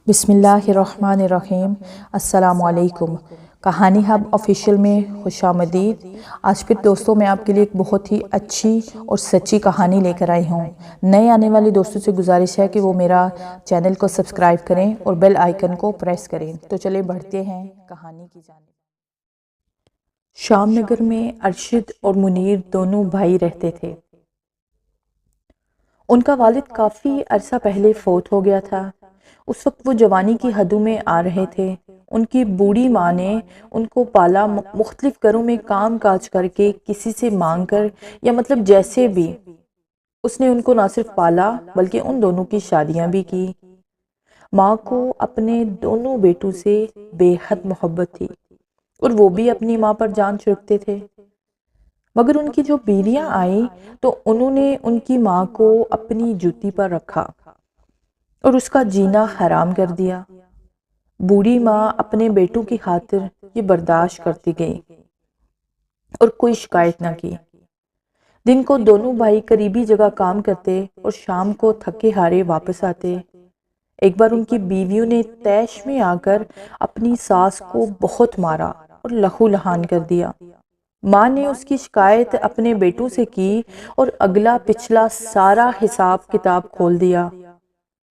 بسم اللہ الرحمن الرحیم۔ السلام علیکم۔ کہانی ہب آفیشیل میں خوش آمدید۔ آج پھر دوستوں میں آپ کے لیے ایک بہت ہی اچھی اور سچی کہانی لے کر آئی ہوں۔ نئے آنے والے دوستوں سے گزارش ہے کہ وہ میرا چینل کو سبسکرائب کریں اور بیل آئیکن کو پریس کریں۔ تو چلیں بڑھتے ہیں کہانی کی جانب۔ شام نگر میں ارشد اور منیر دونوں بھائی رہتے تھے۔ ان کا والد کافی عرصہ پہلے فوت ہو گیا تھا۔ اس وقت وہ جوانی کی حدوں میں آ رہے تھے۔ ان کی بوڑھی ماں نے ان کو پالا، مختلف گھروں میں کام کاج کر کے، کسی سے مانگ کر یا جیسے بھی اس نے ان کو نہ صرف پالا بلکہ ان دونوں کی شادیاں بھی کی۔ ماں کو اپنے دونوں بیٹوں سے بے حد محبت تھی اور وہ بھی اپنی ماں پر جان چھڑکتے تھے، مگر ان کی جو بیویاں آئیں تو انہوں نے ان کی ماں کو اپنی جوتی پر رکھا اور اس کا جینا حرام کر دیا۔ بوڑھی ماں اپنے بیٹوں کی خاطر یہ برداشت کرتی گئی اور کوئی شکایت نہ کی۔ دن کو دونوں بھائی قریبی جگہ کام کرتے اور شام کو تھکے ہارے واپس آتے۔ ایک بار ان کی بیویوں نے طیش میں آ کر اپنی ساس کو بہت مارا اور لہو لہان کر دیا۔ ماں نے اس کی شکایت اپنے بیٹوں سے کی اور اگلا پچھلا سارا حساب کتاب کھول دیا۔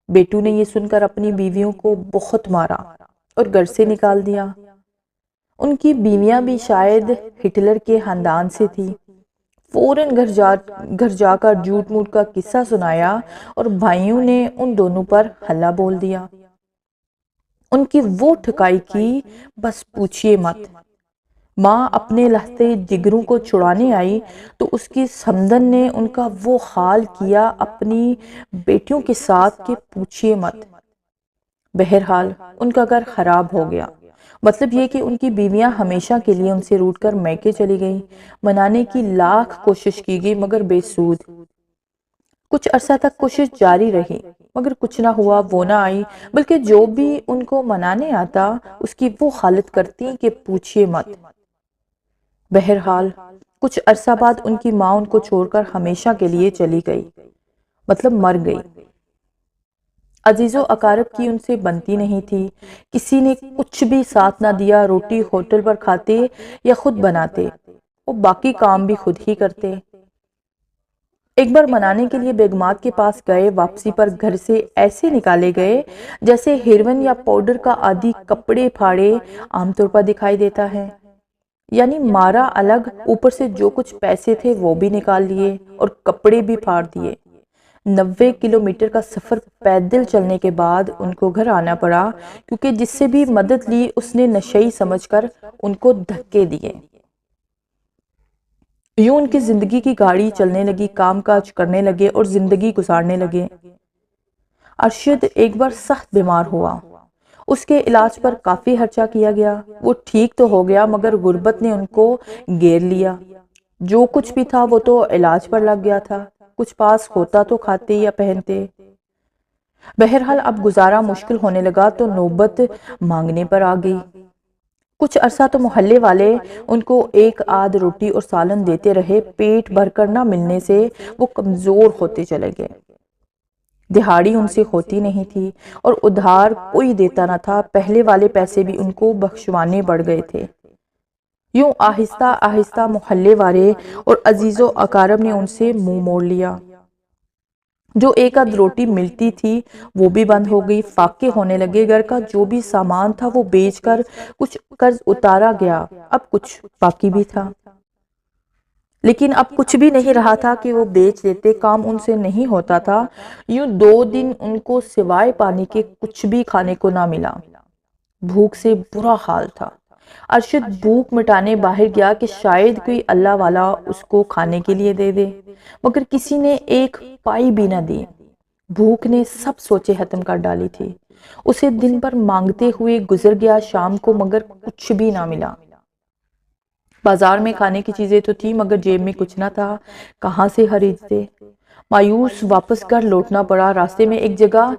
بیٹوں نے یہ سن کر اپنی بیویوں کو بہت مارا اور گھر سے نکال دیا۔ ان کی بیویاں بھی شاید ہٹلر کے خاندان سے تھی۔ فوراً گھر جا کر جھوٹ موٹ کا قصہ سنایا اور بھائیوں نے ان دونوں پر ہلا بول دیا۔ ان کی وہ ٹھکائی کی بس پوچھئے مت۔ ماں اپنے لہتے جگروں کو چھڑانے آئی تو اس کی سمندن نے ان کا وہ حال کیا اپنی بیٹیوں کے ساتھ کہ پوچھئے مت۔ بہرحال ان کا گھر خراب ہو گیا۔ مطلب یہ کہ ان کی بیویاں ہمیشہ کے لیے ان سے روٹھ کر میکے چلی گئیں۔ منانے کی لاکھ کوشش کی گئی مگر بے سود۔ کچھ عرصہ تک کوشش جاری رہی مگر کچھ نہ ہوا، وہ نہ آئی، بلکہ جو بھی ان کو منانے آتا اس کی وہ حالت کرتی کہ پوچھئے مت۔ بہرحال کچھ عرصہ بعد ان کی ماں ان کو چھوڑ کر ہمیشہ کے لیے چلی گئی، مر گئی۔ عزیز و اقارب کی ان سے بنتی نہیں تھی۔ کسی نے کچھ بھی ساتھ نہ دیا۔ روٹی ہوٹل پر کھاتے یا خود بناتے اور باقی کام بھی خود ہی کرتے۔ ایک بار منانے کے لیے بیگمات کے پاس گئے، واپسی پر گھر سے ایسے نکالے گئے جیسے ہیروئن یا پاؤڈر کا عادی کپڑے پھاڑے عام طور پر دکھائی دیتا ہے۔ یعنی مارا الگ، اوپر سے جو کچھ پیسے تھے وہ بھی نکال لیے اور کپڑے بھی پھاڑ دیے۔ 90 کلومیٹر کا سفر پیدل چلنے کے بعد ان کو گھر آنا پڑا، کیونکہ جس سے بھی مدد لی اس نے نشئی سمجھ کر ان کو دھکے دیے۔ یوں ان کی زندگی کی گاڑی چلنے لگی، کام کاج کرنے لگے اور زندگی گزارنے لگے۔ ارشد ایک بار سخت بیمار ہوا۔ اس کے علاج پر کافی خرچہ کیا گیا۔ وہ ٹھیک تو ہو گیا مگر غربت نے ان کو گھیر لیا۔ جو کچھ بھی تھا وہ تو علاج پر لگ گیا تھا، کچھ پاس ہوتا تو کھاتے یا پہنتے۔ بہرحال اب گزارا مشکل ہونے لگا تو نوبت مانگنے پر آ گئی۔ کچھ عرصہ تو محلے والے ان کو ایک آدھ روٹی اور سالن دیتے رہے، پیٹ بھر کر نہ ملنے سے وہ کمزور ہوتے چلے گئے۔ دہاڑی ان سے ہوتی نہیں تھی اور ادھار کوئی دیتا نہ تھا، پہلے والے پیسے بھی ان کو بخشوانے پڑ گئے تھے۔ یوں آہستہ آہستہ محلے والے اور عزیز و اقارب نے ان سے منہ موڑ لیا۔ جو ایک آدھ روٹی ملتی تھی وہ بھی بند ہو گئی، فاقے ہونے لگے۔ گھر کا جو بھی سامان تھا وہ بیچ کر کچھ قرض اتارا گیا، اب کچھ باقی بھی تھا۔ لیکن اب کچھ بھی نہیں رہا تھا کہ وہ بیچ دیتے، کام ان سے نہیں ہوتا تھا۔ یوں 2 دن ان کو سوائے پانی کے کچھ بھی کھانے کو نہ ملا۔ بھوک سے برا حال تھا۔ ارشد بھوک مٹانے باہر گیا کہ شاید کوئی اللہ والا اس کو کھانے کے لیے دے دے، مگر کسی نے ایک پائی بھی نہ دی۔ بھوک نے سب سوچے ختم کر ڈالی تھی۔ اسے دن بھر مانگتے ہوئے گزر گیا، شام کو مگر کچھ بھی نہ ملا۔ بازار میں کھانے کی چیزیں تو تھی مگر جیب میں کچھ نہ تھا، کہاں سے خریدتے؟ مایوس واپس گھر لوٹنا پڑا۔ راستے میں ایک جگہ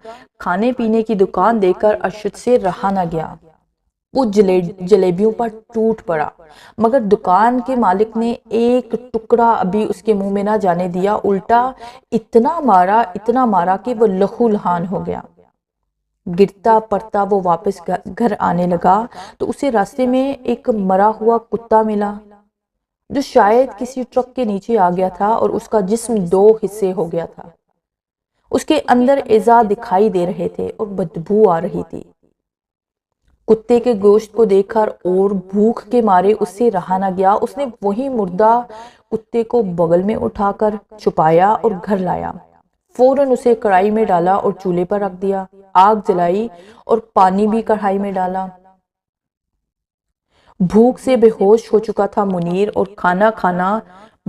کھانے پینے کی دکان دیکھ کر ارشد سے رہا نہ گیا۔ وہ جلیبیوں پر ٹوٹ پڑا، مگر دکان کے مالک نے ایک ٹکڑا ابھی اس کے منہ میں نہ جانے دیا، الٹا اتنا مارا کہ وہ لہو لہان ہو گیا۔ گرتا پڑتا وہ واپس گھر آنے لگا تو اسے راستے میں ایک مرا ہوا کتا ملا جو شاید کسی ٹرک کے نیچے آ گیا تھا اور اس کا جسم 2 حصے ہو گیا تھا۔ اس کے اندر اعضاء دکھائی دے رہے تھے اور بدبو آ رہی تھی۔ کتے کے گوشت کو دیکھ کر اور بھوک کے مارے اس سے رہا نہ گیا، اس نے وہی مردہ کتے کو بغل میں اٹھا کر چھپایا اور گھر لایا۔ فوراً اسے کڑھائی میں ڈالا اور چولہے پر رکھ دیا، آگ جلائی اور پانی بھی کڑھائی میں ڈالا۔ بھوک سے بے ہوش ہو چکا تھا منیر اور کھانا کھانا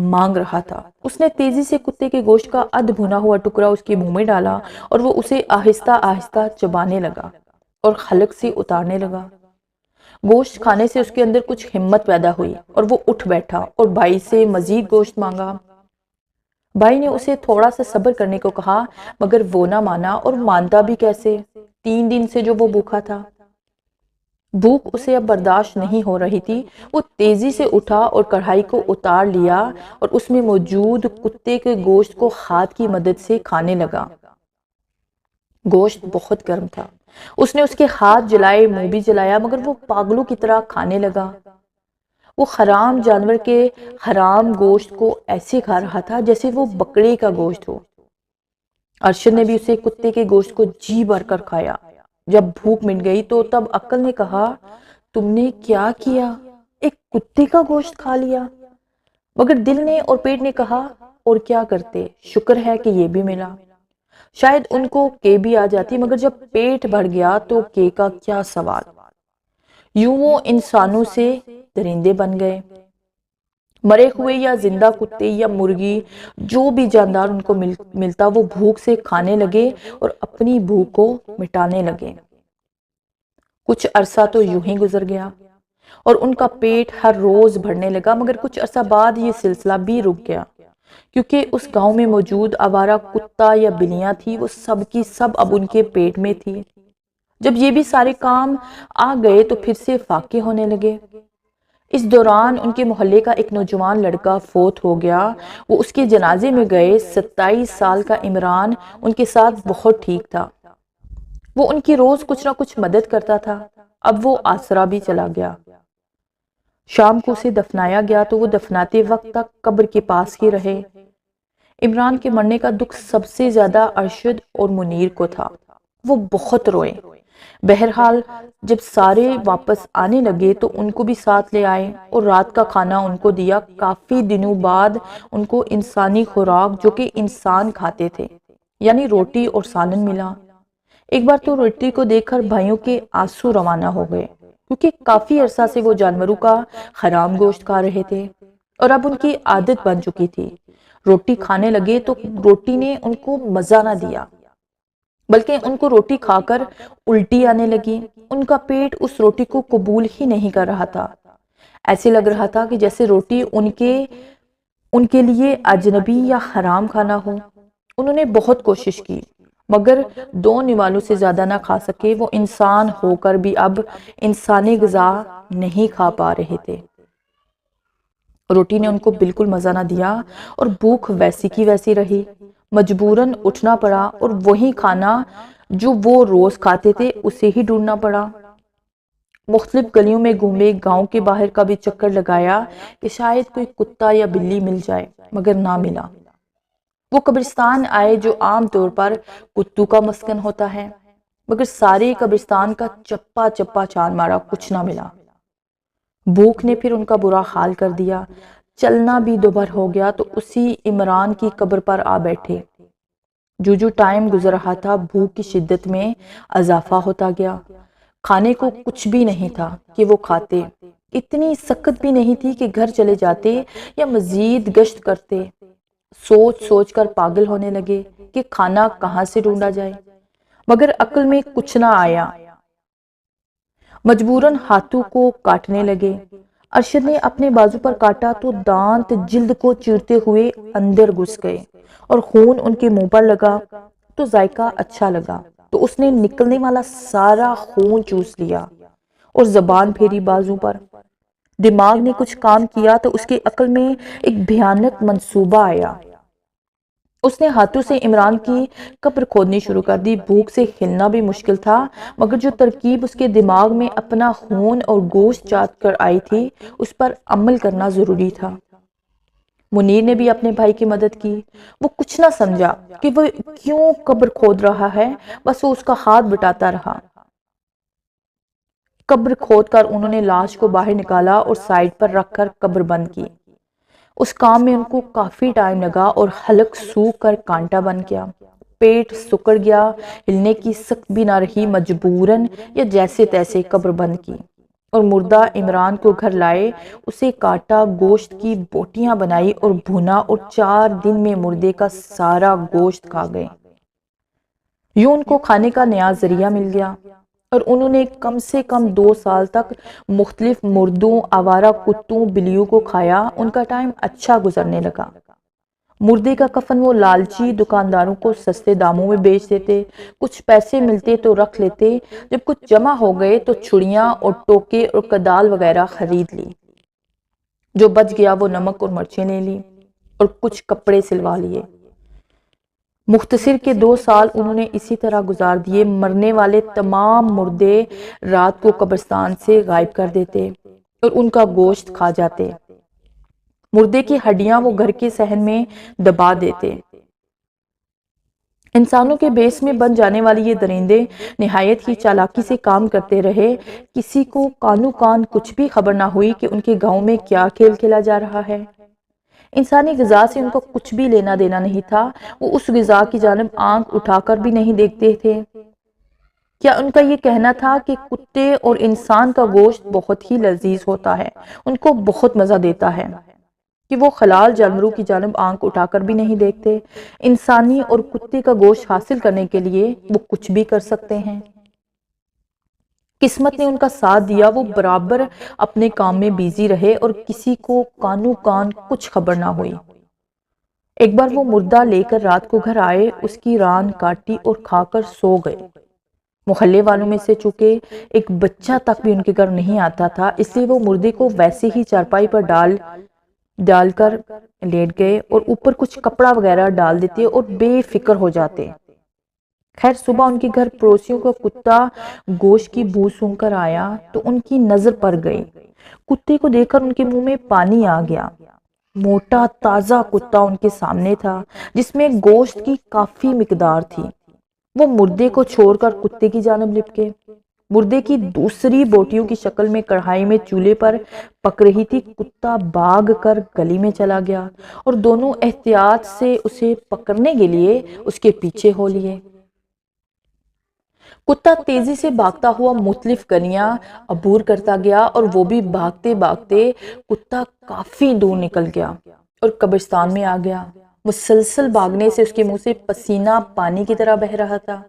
مانگ رہا تھا۔ اس نے تیزی سے کتے کے گوشت کا ادھ بھنا ہوا ٹکڑا اس کے منہ میں ڈالا اور وہ اسے آہستہ آہستہ چبانے لگا اور حلق سے اتارنے لگا۔ گوشت کھانے سے اس کے اندر کچھ ہمت پیدا ہوئی اور وہ اٹھ بیٹھا اور بھائی سے مزید گوشت مانگا۔ بھائی نے اسے تھوڑا سا صبر کرنے کو کہا مگر وہ نہ مانا، اور مانتا بھی کیسے، 3 دن سے جو وہ بھوکا تھا۔ بھوک اسے اب برداشت نہیں ہو رہی تھی، وہ تیزی سے اٹھا اور کڑھائی کو اتار لیا اور اس میں موجود کتے کے گوشت کو ہاتھ کی مدد سے کھانے لگا۔ گوشت بہت گرم تھا، اس نے اس کے ہاتھ جلائے، منہ بھی جلایا، مگر وہ پاگلوں کی طرح کھانے لگا۔ وہ حرام جانور کے حرام گوشت کو ایسے کھا رہا تھا جیسے وہ بکرے کا گوشت ہو۔ ارشد نے بھی اسے کتے کے گوشت کو جی بھر کر کھایا۔ جب بھوک مٹ گئی تو تب عقل نے کہا، تم نے کیا کیا؟ ایک کتے کا گوشت کھا لیا۔ مگر دل نے اور پیٹ نے کہا، اور کیا کرتے، شکر ہے کہ یہ بھی ملا۔ شاید ان کو کے بھی آ جاتی، مگر جب پیٹ بھر گیا تو کے کا کیا سوال۔ یوں وہ انسانوں سے درندے بن گئے۔ مرے ہوئے یا زندہ کتے یا مرغی، جو بھی جاندار ان کو ملتا وہ بھوک سے کھانے لگے اور اپنی بھوک کو مٹانے لگے۔ کچھ عرصہ تو یوں ہی گزر گیا اور ان کا پیٹ ہر روز بڑھنے لگا، مگر کچھ عرصہ بعد یہ سلسلہ بھی رک گیا، کیونکہ اس گاؤں میں موجود آوارہ کتا یا بلیاں تھی، وہ سب کی سب اب ان کے پیٹ میں تھی۔ جب یہ بھی سارے کام آ گئے تو پھر سے فاقے ہونے لگے۔ اس دوران ان کے محلے کا ایک نوجوان لڑکا فوت ہو گیا۔ وہ اس کے جنازے میں گئے۔ 27 سال کا عمران ان کے ساتھ بہت ٹھیک تھا۔ وہ ان کی روز کچھ نہ کچھ مدد کرتا تھا۔ اب وہ آسرا بھی چلا گیا۔ شام کو اسے دفنایا گیا تو وہ دفناتے وقت تک قبر کے پاس ہی رہے۔ عمران کے مرنے کا دکھ سب سے زیادہ ارشد اور منیر کو تھا۔ وہ بہت روئے۔ بہرحال جب سارے واپس آنے لگے تو ان کو بھی ساتھ لے آئے اور رات کا کھانا ان کو دیا۔ کافی دنوں بعد ان کو انسانی خوراک جو کہ انسان کھاتے تھے، یعنی روٹی اور سالن ملا۔ ایک بار تو روٹی کو دیکھ کر بھائیوں کے آنسو روانہ ہو گئے، کیونکہ کافی عرصہ سے وہ جانوروں کا حرام گوشت کھا رہے تھے اور اب ان کی عادت بن چکی تھی۔ روٹی کھانے لگے تو روٹی نے ان کو مزہ نہ دیا، بلکہ ان کو روٹی کھا کر الٹی آنے لگی۔ ان کا پیٹ اس روٹی کو قبول ہی نہیں کر رہا تھا۔ ایسے لگ رہا تھا کہ جیسے روٹی ان کے لیے اجنبی یا حرام کھانا ہو۔ انہوں نے بہت کوشش کی مگر 2 نوالوں سے زیادہ نہ کھا سکے۔ وہ انسان ہو کر بھی اب انسانی غذا نہیں کھا پا رہے تھے۔ روٹی نے ان کو بالکل مزہ نہ دیا اور بھوک ویسی کی ویسی رہی۔ مجبوراً اٹھنا پڑا اور وہی کھانا جو وہ روز کھاتے تھے اسے ہی ڈھونڈنا پڑا۔ مختلف گلیوں میں گھومے، گاؤں کے باہر کا بھی چکر لگایا کہ شاید کوئی کتا یا بلی مل جائے، مگر نہ ملا۔ وہ قبرستان آئے جو عام طور پر کتوں کا مسکن ہوتا ہے، مگر سارے قبرستان کا چپا چپا چان مارا، کچھ نہ ملا۔ بھوک نے پھر ان کا برا حال کر دیا۔ چلنا بھی دوبھر ہو گیا تو اسی عمران کی قبر پر آ بیٹھے۔ جو ٹائم گزر رہا تھا بھوک کی شدت میں اضافہ ہوتا گیا۔ کھانے کو کچھ بھی نہیں تھا کہ وہ کھاتے، اتنی سخت بھی نہیں تھی کہ گھر چلے جاتے یا مزید گشت کرتے۔ سوچ سوچ کر پاگل ہونے لگے کہ کھانا کہاں سے ڈھونڈا جائے، مگر عقل میں کچھ نہ آیا۔ مجبوراً ہاتھوں کو کاٹنے لگے۔ ارشد نے اپنے بازو پر کاٹا تو دانت جلد کو چیرتے ہوئے اندر گھس گئے اور خون ان کے منہ پر لگا تو ذائقہ اچھا لگا، تو اس نے نکلنے والا سارا خون چوس لیا اور زبان پھیری بازو پر۔ دماغ نے کچھ کام کیا تو اس کے عقل میں ایک بھیانک منصوبہ آیا۔ اس نے ہاتھوں سے عمران کی قبر کھودنی شروع کر دی۔ بھوک سے ہلنا بھی مشکل تھا، مگر جو ترکیب اس کے دماغ میں اپنا خون اور گوشت چاٹ کر آئی تھی اس پر عمل کرنا ضروری تھا۔ منیر نے بھی اپنے بھائی کی مدد کی۔ وہ کچھ نہ سمجھا کہ وہ کیوں قبر کھود رہا ہے، بس وہ اس کا ہاتھ بٹاتا رہا۔ قبر کھود کر انہوں نے لاش کو باہر نکالا اور سائیڈ پر رکھ کر قبر بند کی۔ اس کام میں ان کو کافی ٹائم لگا اور حلق سوکھ کر کانٹا بن گیا، پیٹ سکڑ گیا، ہلنے کی سخت بھی نہ رہی، مجبوراً یا جیسے تیسے قبر بند کی اور مردہ عمران کو گھر لائے، اسے کاٹا، گوشت کی بوٹیاں بنائی اور بھونا اور 4 دن میں مردے کا سارا گوشت کھا گئے۔ یوں ان کو کھانے کا نیا ذریعہ مل گیا اور انہوں نے کم سے کم 2 سال تک مختلف مردوں، آوارہ کتوں، بلیوں کو کھایا۔ ان کا ٹائم اچھا گزرنے لگا۔ مردے کا کفن وہ لالچی دکانداروں کو سستے داموں میں بیچ دیتے، کچھ پیسے ملتے تو رکھ لیتے، جب کچھ جمع ہو گئے تو چھڑیاں اور ٹوکے اور کدال وغیرہ خرید لی، جو بچ گیا وہ نمک اور مرچیں لے لی اور کچھ کپڑے سلوا لیے۔ مختصر کے 2 سال انہوں نے اسی طرح گزار دیے۔ مرنے والے تمام مردے رات کو قبرستان سے غائب کر دیتے اور ان کا گوشت کھا جاتے۔ مردے کی ہڈیاں وہ گھر کے صحن میں دبا دیتے۔ انسانوں کے بیس میں بن جانے والی یہ درندے نہایت ہی چالاکی سے کام کرتے رہے۔ کسی کو کانو کان کچھ بھی خبر نہ ہوئی کہ ان کے گاؤں میں کیا کھیل کھیلا جا رہا ہے۔ انسانی غذا سے ان کو کچھ بھی لینا دینا نہیں تھا، وہ اس غذا کی جانب آنکھ اٹھا کر بھی نہیں دیکھتے تھے۔ کیا ان کا یہ کہنا تھا کہ کتے اور انسان کا گوشت بہت ہی لذیذ ہوتا ہے، ان کو بہت مزہ دیتا ہے، کہ وہ حلال جانوروں کی جانب آنکھ اٹھا کر بھی نہیں دیکھتے؟ انسانی اور کتے کا گوشت حاصل کرنے کے لیے وہ کچھ بھی کر سکتے ہیں۔ قسمت نے ان کا ساتھ دیا، وہ برابر اپنے کام میں بیزی رہے اور کسی کو کانو کان کچھ خبر نہ ہوئی۔ ایک بار وہ مردہ لے کر رات کو گھر آئے، اس کی ران کاٹی اور کھا کر سو گئے۔ محلے والوں میں سے چونکہ ایک بچہ تک بھی ان کے گھر نہیں آتا تھا، اس لیے وہ مردے کو ویسے ہی چارپائی پر ڈال کر لیٹ گئے اور اوپر کچھ کپڑا وغیرہ ڈال دیتے اور بے فکر ہو جاتے۔ خیر صبح ان کے گھر پڑوسیوں کا کتا گوشت کی بو سونگھ کر آیا تو ان کی نظر پڑ گئی۔ کتے کو دیکھ کر ان کے منہ میں پانی آ گیا۔ موٹا تازہ کتا ان کے سامنے تھا جس میں گوشت کی کافی مقدار تھی۔ وہ مردے کو چھوڑ کر کتے کی جانب لپکے۔ مردے کی دوسری بوٹیوں کی شکل میں کڑھائی میں چولہے پر پک رہی تھی۔ کتا بھاگ کر گلی میں چلا گیا اور دونوں احتیاط سے اسے پکڑنے کے لیے اس کے پیچھے ہو لیے۔ کتا تیزی سے بھاگتا ہوا مختلف گلیاں عبور کرتا گیا اور وہ بھی بھاگتے بھاگتے کتا کافی دور نکل گیا اور قبرستان میں آ گیا۔ مسلسل بھاگنے سے اس کے منہ سے پسینہ پانی کی طرح بہہ رہا تھا،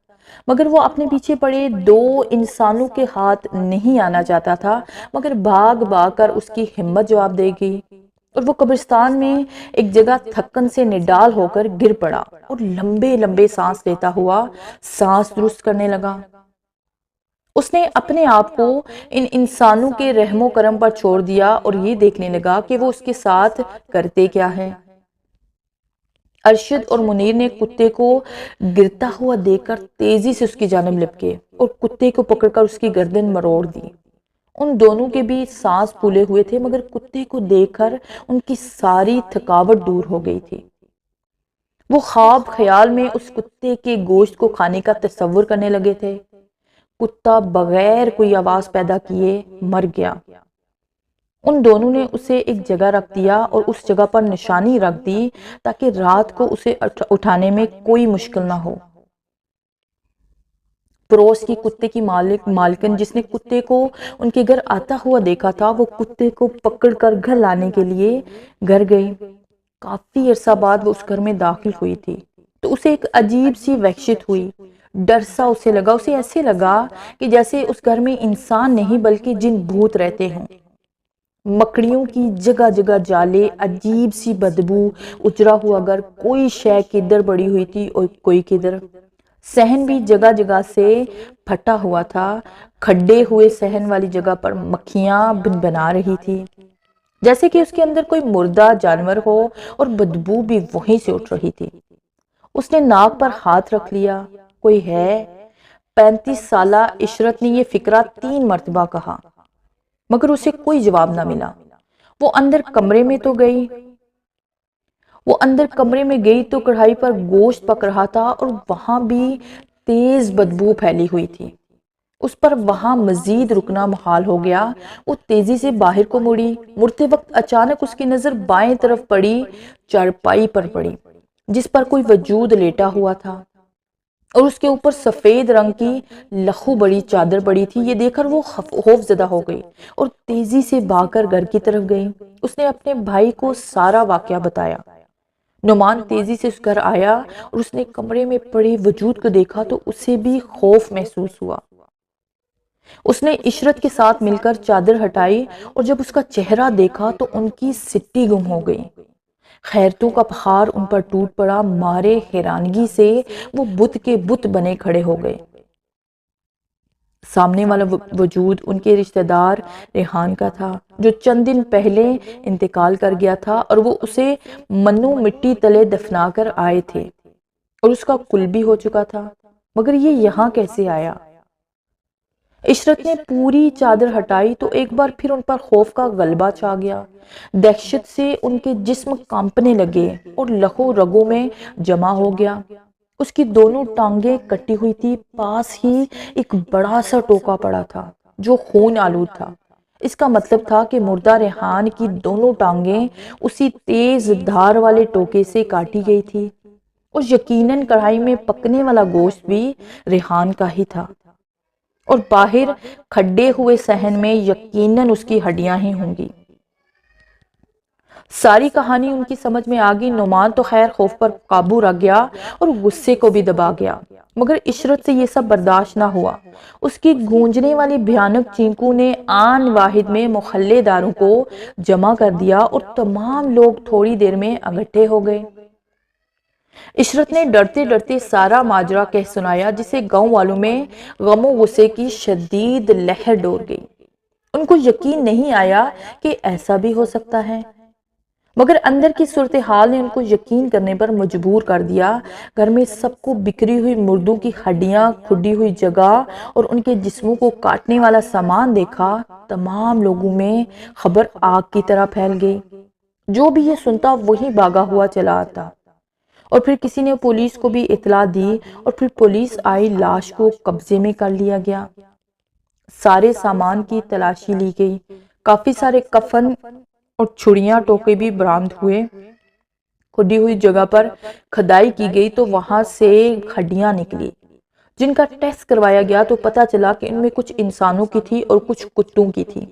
مگر وہ اپنے پیچھے پڑے 2 انسانوں کے ہاتھ نہیں آنا چاہتا تھا، مگر بھاگ بھاگ کر اس کی ہمت جواب دے گی اور وہ قبرستان میں ایک جگہ تھکن سے نڈال ہو کر گر پڑا اور لمبے لمبے سانس لیتا ہوا سانس درست کرنے لگا۔ اس نے اپنے آپ کو ان انسانوں کے رحم و کرم پر چھوڑ دیا اور یہ دیکھنے لگا کہ وہ اس کے ساتھ کرتے کیا ہے۔ ارشد اور منیر نے کتے کو گرتا ہوا دیکھ کر تیزی سے اس کی جانب لپکے اور کتے کو پکڑ کر اس کی گردن مروڑ دی۔ ان دونوں کے بھی سانس پھولے ہوئے تھے، مگر کتے کو دیکھ کر ان کی ساری تھکاوٹ دور ہو گئی تھی۔ وہ خواب خیال میں اس کتے کے گوشت کو کھانے کا تصور کرنے لگے تھے۔ کتا بغیر کوئی آواز پیدا کیے مر گیا۔ ان دونوں نے اسے ایک جگہ رکھ دیا اور اس جگہ پر نشانی رکھ دی تاکہ رات کو اسے اٹھانے میں کوئی مشکل نہ ہو۔ پڑوس کی کتے کی مالکن جس نے کتے کو ان کے گھر آتا ہوا دیکھا تھا، وہ کتے کو پکڑ کر گھر لانے کے لیے گھر گئی۔ کافی عرصہ بعد وہ اس گھر میں داخل ہوئی تھی تو اسے ایک عجیب سی وحشت ہوئی، ڈر سا اسے لگا۔ اسے ایسے لگا کہ جیسے اس گھر میں انسان نہیں بلکہ جن بھوت رہتے ہوں۔ مکڑیوں کی جگہ جگہ جالے، عجیب سی بدبو، اجڑا ہوا گھر، کوئی شے کدھر پڑی ہوئی تھی اور کوئی کدھر۔ صحن بھی جگہ جگہ سے پھٹا ہوا تھا، کھڈے ہوئے صحن والی جگہ پر مکھیاں بنا رہی تھی جیسے کہ اس کے اندر کوئی مردہ جانور ہو اور بدبو بھی وہیں سے اٹھ رہی تھی۔ اس نے ناک پر ہاتھ رکھ لیا۔ کوئی ہے؟ 35 سالہ عشرت نے یہ فقرہ 3 مرتبہ کہا، مگر اسے کوئی جواب نہ ملا۔ وہ اندر کمرے میں گئی تو کڑھائی پر گوشت پک رہا تھا اور وہاں بھی تیز بدبو پھیلی ہوئی تھی۔ اس پر وہاں مزید رکنا محال ہو گیا۔ وہ تیزی سے باہر کو مڑی۔ مڑتے وقت اچانک اس کی نظر بائیں طرف پڑی، چارپائی پر پڑی، جس پر کوئی وجود لیٹا ہوا تھا اور اس کے اوپر سفید رنگ کی لخو بڑی چادر پڑی تھی۔ یہ دیکھ کر وہ خوف زدہ ہو گئی اور تیزی سے بھاگ کر گھر کی طرف گئی۔ اس نے اپنے بھائی کو سارا واقعہ بتایا۔ نعمان تیزی سے اس گھر آیا اور اس نے کمرے میں پڑے وجود کو دیکھا تو اسے بھی خوف محسوس ہوا۔ اس نے عشرت کے ساتھ مل کر چادر ہٹائی اور جب اس کا چہرہ دیکھا تو ان کی سٹی گم ہو گئی۔ خیرتوں کا پہاڑ ان پر ٹوٹ پڑا۔ مارے حیرانگی سے وہ بت کے بت بنے کھڑے ہو گئے۔ سامنے والا وجود ان کے رشتہ دار ریحان کا تھا، جو چند دن پہلے انتقال کر گیا تھا اور وہ اسے منو مٹی تلے دفنا کر آئے تھے اور اس کا کل بھی ہو چکا تھا، مگر یہ یہاں کیسے آیا؟ عشرت نے پوری چادر ہٹائی تو ایک بار پھر ان پر خوف کا غلبہ چھا گیا۔ دہشت سے ان کے جسم کانپنے لگے اور لہو رگوں میں جمع ہو گیا۔ اس کی دونوں ٹانگیں کٹی ہوئی تھی۔ پاس ہی ایک بڑا سا ٹوکا پڑا تھا جو خون آلود تھا۔ اس کا مطلب تھا کہ مردہ ریحان کی دونوں ٹانگیں اسی تیز دھار والے ٹوکے سے کاٹی گئی تھی اور یقیناً کڑھائی میں پکنے والا گوشت بھی ریحان کا ہی تھا اور باہر کھڈے ہوئے صحن میں یقیناً اس کی ہڈیاں ہی ہوں گی۔ ساری کہانی ان کی سمجھ میں آ گئی۔ نعمان تو خیر خوف پر قابو رکھ گیا اور غصے کو بھی دبا گیا، مگر عشرت سے یہ سب برداشت نہ ہوا۔ اس کی گونجنے والی بھیانک چینکوں نے آن واحد میں محلے داروں کو جمع کر دیا اور تمام لوگ تھوڑی دیر میں اکٹھے ہو گئے۔ عشرت نے ڈرتے ڈرتے سارا ماجرا کہہ سنایا، جسے گاؤں والوں میں غم و غصے کی شدید لہر ڈول گئی۔ ان کو یقین نہیں آیا کہ ایسا بھی ہو سکتا ہے، مگر اندر کی صورتحال نے ان کو یقین کرنے پر مجبور کر دیا۔ گھر میں سب کو بکھری ہوئی مردوں کی ہڈیاں، کھڈی ہوئی جگہ اور ان کے جسموں کو کاٹنے والا سامان دیکھا۔ تمام لوگوں میں خبر آگ کی طرح پھیل گئی۔ جو بھی یہ سنتا وہی بھاگا ہوا چلا آتا اور پھر کسی نے پولیس کو بھی اطلاع دی اور پھر پولیس آئی۔ لاش کو قبضے میں کر لیا گیا۔ سارے سامان کی تلاشی لی گئی۔ کافی سارے کفن اور چھڑیاں ٹوکے بھی برآمد ہوئے۔ کھڈی ہوئی جگہ پر کھدائی کی گئی تو وہاں سے ہڈیاں نکلی، جن کا ٹیسٹ کروایا گیا تو پتہ چلا کہ ان میں کچھ انسانوں کی تھی اور کچھ کتوں کی تھی۔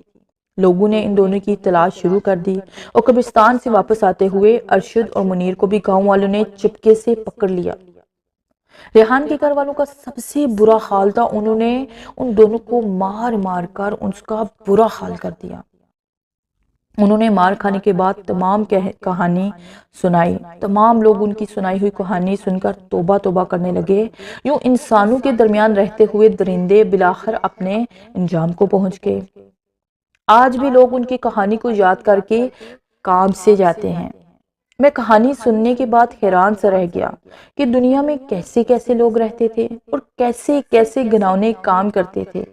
لوگوں نے ان دونوں کی تلاش شروع کر دی اور قبرستان سے واپس آتے ہوئے ارشد اور منیر کو بھی گاؤں والوں نے چپکے سے پکڑ لیا۔ ریحان کے گھر والوں کا سب سے برا حال تھا۔ انہوں نے ان دونوں کو مار مار کر اس کا برا حال کر دیا۔ انہوں نے مار کھانے کے بعد تمام کہانی سنائی۔ تمام لوگ ان کی سنائی ہوئی کہانی سن کر توبہ توبہ کرنے لگے۔ یوں انسانوں کے درمیان رہتے ہوئے درندے بالآخر اپنے انجام کو پہنچ گئے۔ آج بھی لوگ ان کی کہانی کو یاد کر کے کانپ سے جاتے ہیں۔ میں کہانی سننے کے بعد حیران سا رہ گیا کہ دنیا میں کیسے کیسے لوگ رہتے تھے اور کیسے کیسے گھناؤنے کام کرتے تھے۔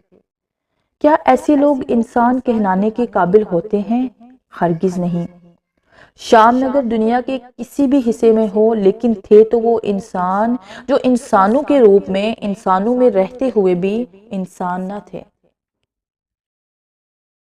کیا ایسے لوگ انسان کہلانے کے قابل ہوتے ہیں؟ ہرگز نہیں۔ شام نگر دنیا کے کسی بھی حصے میں ہو، لیکن تھے تو وہ انسان جو انسانوں کے روپ میں، انسانوں میں رہتے ہوئے بھی انسان نہ تھے۔